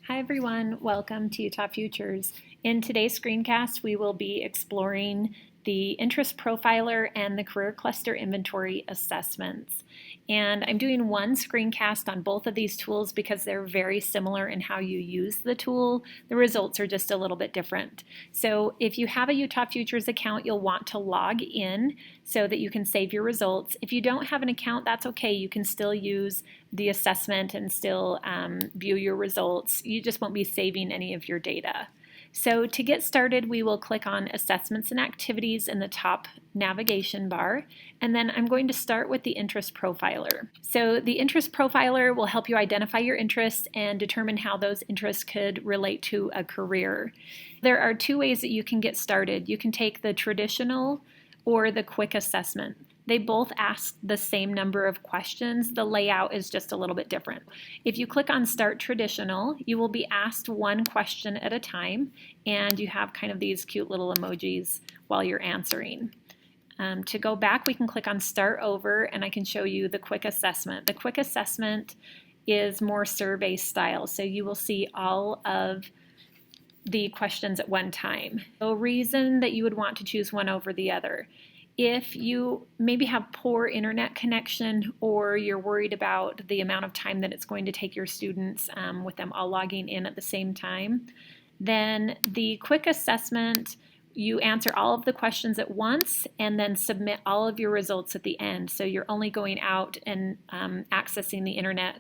Hi everyone, welcome to Utah Futures. In today's screencast, we will be exploring the interest profiler and the career cluster inventory assessments. And I'm doing one screencast on both of these tools because they're very similar in how you use the tool. The results are just a little bit different. So if you have a Utah Futures account, you'll want to log in so that you can save your results. If you don't have an account, that's okay. You can still use the assessment and still view your results. You just won't be saving any of your data. So to get started, we will click on Assessments and Activities in the top navigation bar, and then I'm going to start with the Interest Profiler. So the Interest Profiler will help you identify your interests and determine how those interests could relate to a career. There are two ways that you can get started. You can take the traditional or the quick assessment. They both ask the same number of questions. The layout is just a little bit different. If you click on Start Traditional, you will be asked one question at a time, and you have kind of these cute little emojis while you're answering. To go back, we can click on Start Over, and I can show you the quick assessment. The quick assessment is more survey style, so you will see all of the questions at one time. No reason that you would want to choose one over the other. If you maybe have poor internet connection or you're worried about the amount of time that it's going to take your students with them all logging in at the same time, then the quick assessment, you answer all of the questions at once and then submit all of your results at the end. So you're only going out and accessing the internet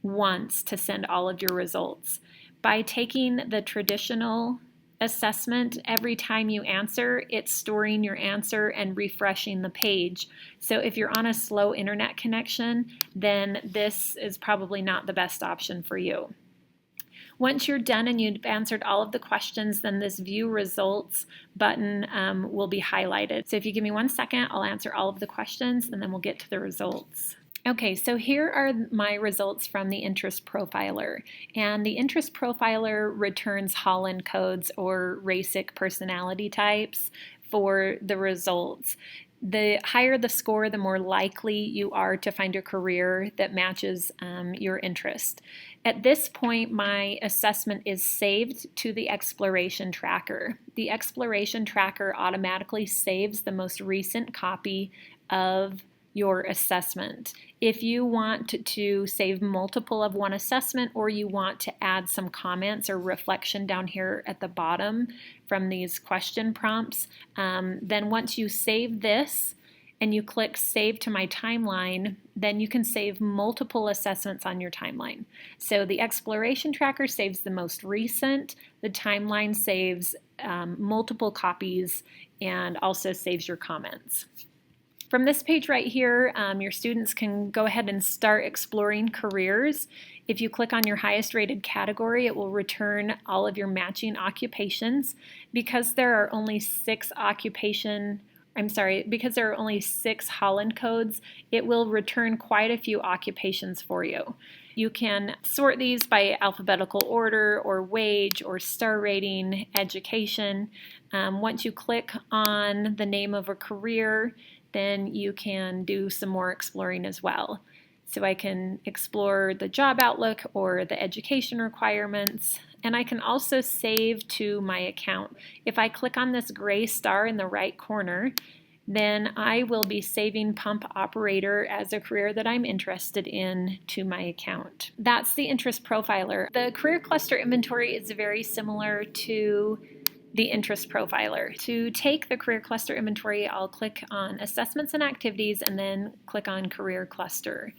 once to send all of your results. By taking the traditional assessment, every time you answer, it's storing your answer and refreshing the page. So if you're on a slow internet connection, then this is probably not the best option for you. Once you're done and you've answered all of the questions, then this View Results button will be highlighted. So if you give me 1 second, I'll answer all of the questions and then we'll get to the results. Okay, so here are my results from the Interest Profiler. And the Interest Profiler returns Holland codes or RASIC personality types for the results. The higher the score, the more likely you are to find a career that matches your interest. At this point, my assessment is saved to the Exploration Tracker. The Exploration Tracker automatically saves the most recent copy of your assessment. If you want to save multiple of one assessment or you want to add some comments or reflection down here at the bottom from these question prompts, then once you save this and you click Save to My Timeline, then you can save multiple assessments on your timeline. So the Exploration Tracker saves the most recent, the timeline saves multiple copies, and also saves your comments. From this page right here, your students can go ahead and start exploring careers. If you click on your highest rated category, it will return all of your matching occupations. Because there are only six Holland codes, it will return quite a few occupations for you. You can sort these by alphabetical order or wage or star rating, education. Once you click on the name of a career, then you can do some more exploring as well. So I can explore the job outlook or the education requirements, and I can also save to my account. If I click on this gray star in the right corner, then I will be saving pump operator as a career that I'm interested in to my account. That's the Interest Profiler. The Career Cluster Inventory is very similar to the Interest Profiler. To take the Career Cluster Inventory, I'll click on Assessments and Activities and then click on Career Cluster.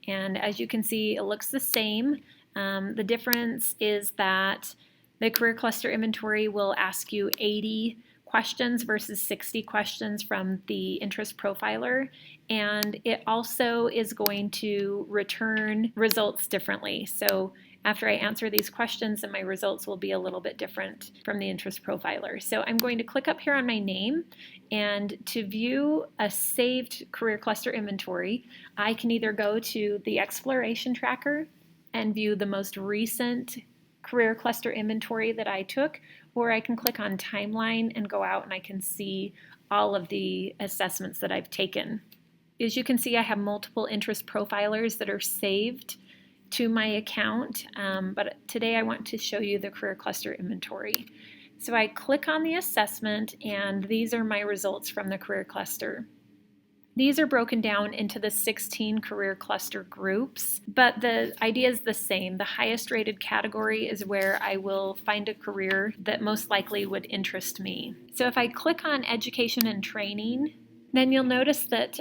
And as you can see, it looks the same. The difference is that the Career Cluster Inventory will ask you 80 questions versus 60 questions from the Interest Profiler, and it also is going to return results differently. So after I answer these questions, then my results will be a little bit different from the Interest Profiler. So I'm going to click up here on my name, and to view a saved Career Cluster Inventory, I can either go to the Exploration Tracker and view the most recent Career Cluster Inventory that I took, or I can click on Timeline and go out and I can see all of the assessments that I've taken. As you can see, I have multiple Interest Profilers that are saved to my account, but today I want to show you the career cluster inventory. So I click on the assessment, and these are my results from the career cluster. These are broken down into the 16 career cluster groups, but the idea is the same. The highest rated category is where I will find a career that most likely would interest me. So if I click on education and training, then you'll notice that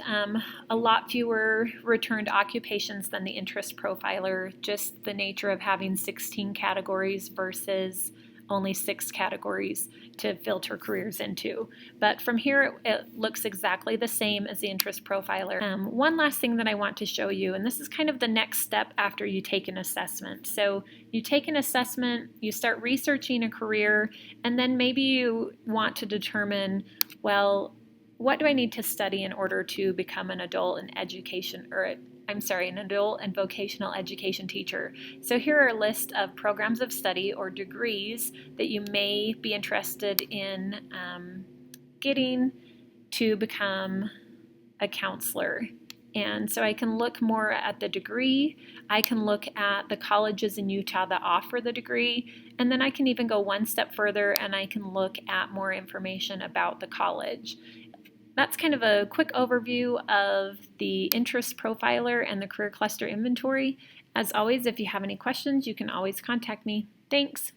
a lot fewer returned occupations than the interest profiler, just the nature of having 16 categories versus only 6 categories to filter careers into. But from here, it looks exactly the same as the interest profiler. One last thing that I want to show you, and this is kind of the next step after you take an assessment. So you take an assessment, you start researching a career, and then maybe you want to determine, well, what do I need to study in order to become an adult and an adult and vocational education teacher. So here are a list of programs of study or degrees that you may be interested in getting to become a counselor. And so I can look more at the degree, I can look at the colleges in Utah that offer the degree, and then I can even go one step further and I can look at more information about the college. That's kind of a quick overview of the interest profiler and the career cluster inventory. As always, if you have any questions, you can always contact me. Thanks.